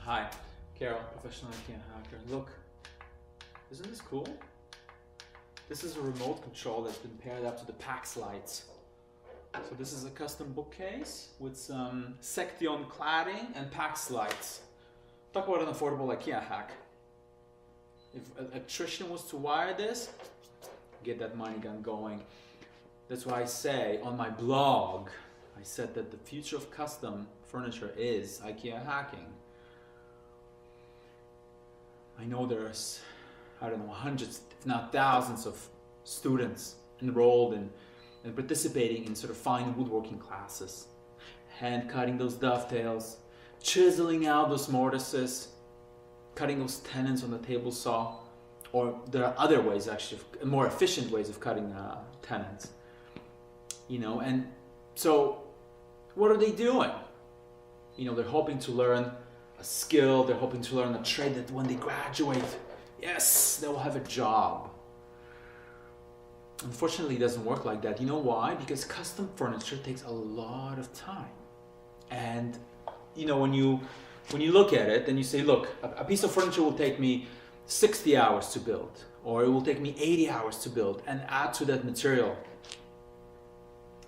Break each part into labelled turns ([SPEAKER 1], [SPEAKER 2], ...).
[SPEAKER 1] Hi, Carol, professional Ikea hacker. Look, isn't this cool? This is a remote control that's been paired up to the PAX lights. So this is a custom bookcase with some Section cladding and PAX lights. Talk about an affordable Ikea hack. If an electrician was to wire this, get that money gun going. That's why I say on my blog, I said that the future of custom furniture is Ikea hacking. I know there's, I don't know, hundreds, if not thousands of students enrolled in and participating in sort of fine woodworking classes, hand cutting those dovetails, chiseling out those mortises, cutting those tenons on the table saw, or there are other ways actually, more efficient ways of cutting tenons, you know. And so what are they doing? You know, they're hoping to learn a skill, they're hoping to learn a trade that when they graduate, yes, they will have a job. Unfortunately, it doesn't work like that. You know why? Because custom furniture takes a lot of time. And you know, when you look at it and you say, look, a piece of furniture will take me 60 hours to build, or it will take me 80 hours to build, and add to that material.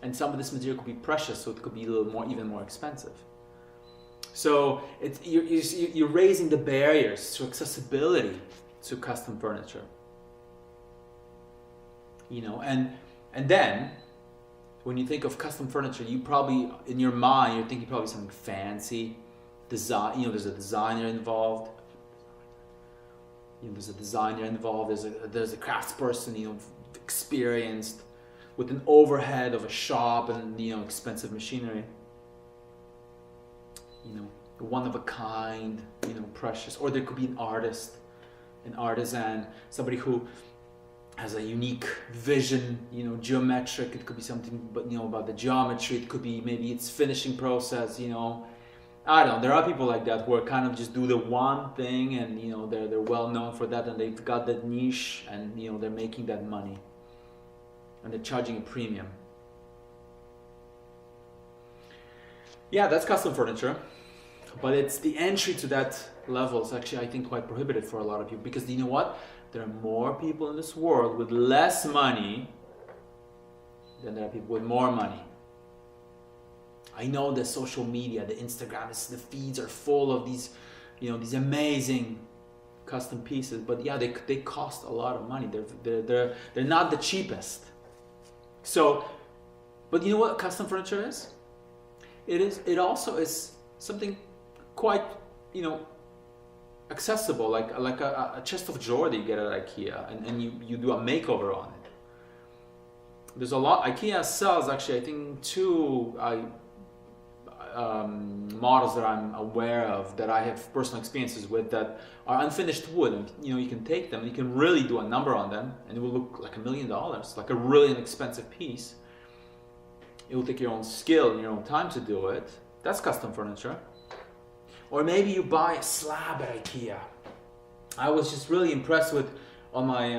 [SPEAKER 1] And some of this material could be precious, so it could be a little more, even more expensive. So you're raising the barriers to accessibility to custom furniture. You know, and then when you think of custom furniture, you probably, in your mind, you're thinking probably something fancy, design. You know, there's a designer involved. You know, there's a designer involved. There's a craftsperson, you know, experienced, with an overhead of a shop and, you know, expensive machinery. You know, one of a kind, you know, precious. Or there could be an artist, an artisan, somebody who has a unique vision, you know, geometric. It could be something, but you know, about the geometry. It could be maybe its finishing process. You know, I don't know. There are people like that who are kind of just do the one thing, and you know, they're well known for that, and they've got that niche, and you know, they're making that money, and they're charging a premium. Yeah, that's custom furniture, but it's the entry to that level is actually, I think, quite prohibitive for a lot of people, because you know what? There are more people in this world with less money than there are people with more money. I know the social media, the Instagram, the feeds are full of these, you know, these amazing custom pieces, but yeah, they cost a lot of money. They're not the cheapest. So, but you know what custom furniture is? It also is something quite, you know, accessible, like a chest of drawer that you get at Ikea, and you do a makeover on it. There's a lot. Ikea sells actually, I think, two models that I'm aware of, that I have personal experiences with, that are unfinished wood, and you know, you can take them and you can really do a number on them, and it will look like $1 million, like a really inexpensive piece. It will take your own skill and your own time to do it. That's custom furniture. Or maybe you buy a slab at Ikea. I was just really impressed with, on my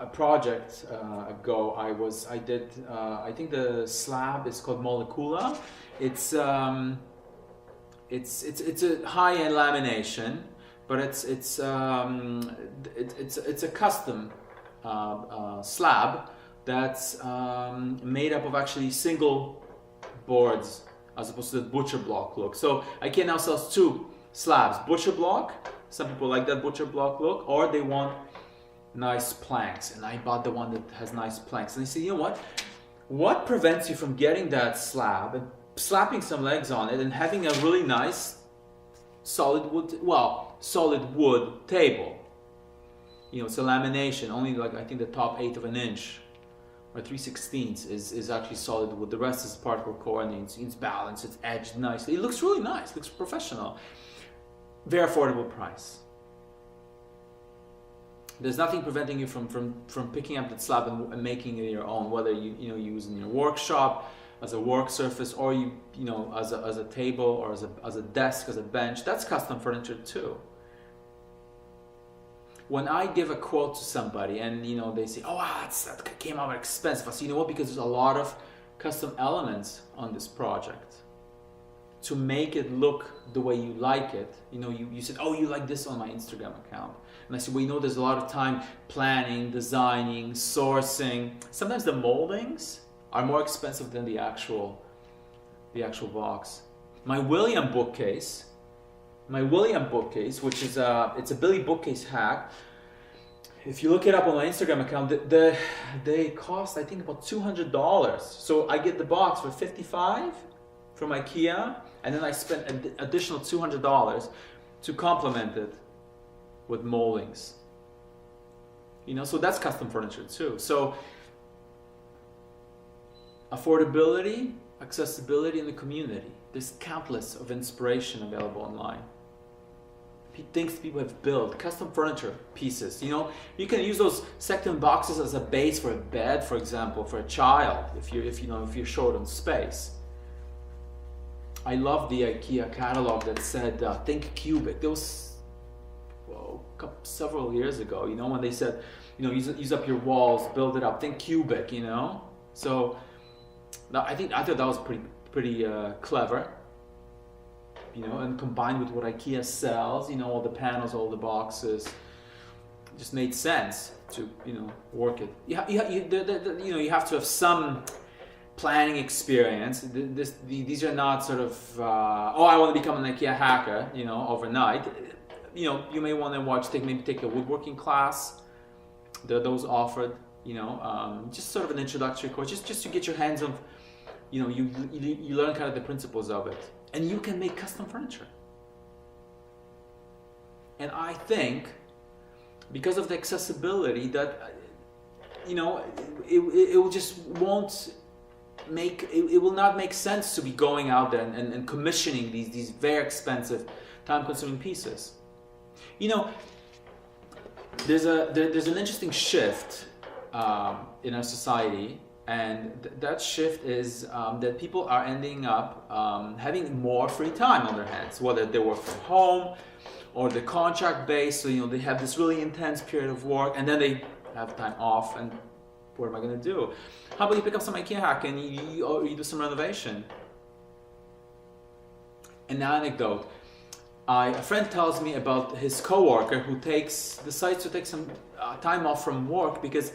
[SPEAKER 1] a project ago, I did I think the slab is called Molecula. It's a high-end lamination, but it's a custom slab that's made up of actually single boards, as opposed to the butcher block look. So IKEA now sells two slabs: butcher block. Some people like that butcher block look, or they want nice planks. And I bought the one that has nice planks. And I said, you know what? What prevents you from getting that slab and slapping some legs on it and having a really nice solid wood table? You know, it's a lamination, only like, I think the top 1/8 of an inch, or 3/16 is actually solid wood. The rest is particle core, and it's balanced, it's edged nicely. It looks really nice, it looks professional. Very affordable price. There's nothing preventing you from picking up that slab and making it your own, whether you use it in your workshop as a work surface, or you know, as a table, or as a desk, as a bench. That's custom furniture too. When I give a quote to somebody and you know, they say, oh wow, that came out expensive, I say, you know what, because there's a lot of custom elements on this project. to make it look the way you like it. You know, you said, oh, you like this on my Instagram account. And I said, well, you know, there's a lot of time planning, designing, sourcing. Sometimes the moldings are more expensive than the actual box. My William bookcase, which is it's a Billy bookcase hack. If you look it up on my Instagram account, they cost, I think, about $200. So I get the box for $55 from Ikea, and then I spent an additional $200 to complement it with moldings. You know, so that's custom furniture too. So affordability, accessibility in the community. There's countless of inspiration available online. Things people have built, custom furniture pieces. You know, you can use those second boxes as a base for a bed, for example, for a child, if you're short on space. I love the IKEA catalog that said think cubic. There was several years ago, you know, when they said, you know, use up your walls, build it up, think cubic, you know. So I thought that was pretty clever. You know, and combined with what IKEA sells, you know, all the panels, all the boxes, it just made sense to, you know, work it. You have to have some planning experience. These are not sort of, I want to become an IKEA hacker, you know, overnight. You know, you may want to maybe take a woodworking class. Those offered, you know, just sort of an introductory course, just to get your hands on, you know, you learn kind of the principles of it. And you can make custom furniture. And I think because of the accessibility that, you know, it will not make sense to be going out there and commissioning these very expensive, time-consuming pieces. You know, there's an interesting shift in our society. And that shift is that people are ending up having more free time on their hands, whether they work from home or they're contract based. So, you know, they have this really intense period of work and then they have time off. And what am I going to do? How about you pick up some IKEA hack and you do some renovation? An anecdote. A friend tells me about his coworker who decides to take some time off from work because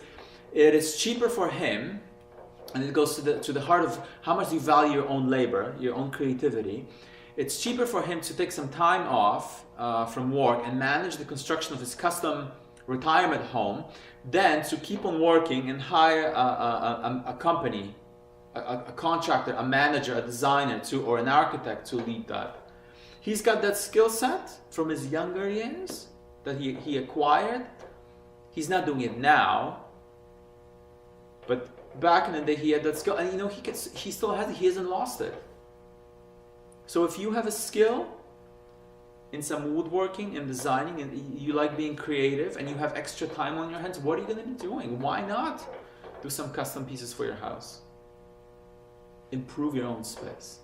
[SPEAKER 1] it is cheaper for him. And it goes to the heart of how much you value your own labor, your own creativity. It's cheaper for him to take some time off from work and manage the construction of his custom retirement home than to keep on working and hire a company, a contractor, a manager, a designer or an architect to lead that. He's got that skill set from his younger years that he acquired. He's not doing it now, but back in the day he had that skill, and you know, he still has it. He hasn't lost it. So if you have a skill in some woodworking and designing, and you like being creative, and you have extra time on your hands, what are you going to be doing? Why not do some custom pieces for your house? Improve your own space.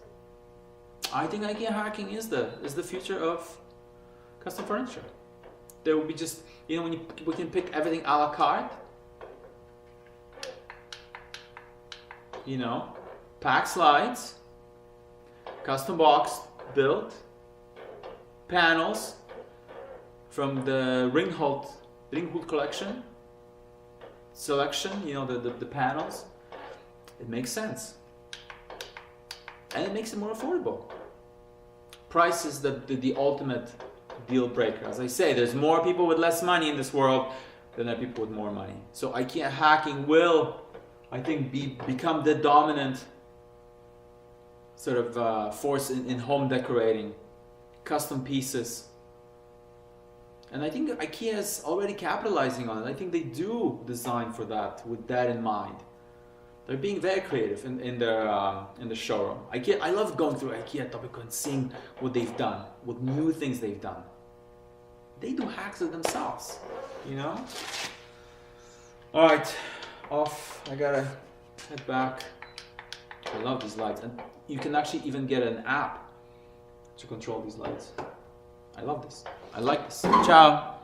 [SPEAKER 1] I think IKEA hacking is the future of custom furniture. There will be just, you know, when we can pick everything a la carte. You know, pack slides, custom box built, panels from the Ringholt collection, selection, you know, the panels. It makes sense. And it makes it more affordable. Price is the ultimate deal breaker. As I say, there's more people with less money in this world than there are people with more money. So IKEA hacking will, I think, become the dominant sort of force in home decorating, custom pieces. And I think IKEA is already capitalizing on it. I think they do design for that, with that in mind. They're being very creative in the showroom. I love going through IKEA Topico and seeing what they've done, what new things they've done. They do hacks of themselves, you know? All right. Off. I gotta head back. I love these lights, and you can actually even get an app to control these lights. I love this. I like this. Ciao.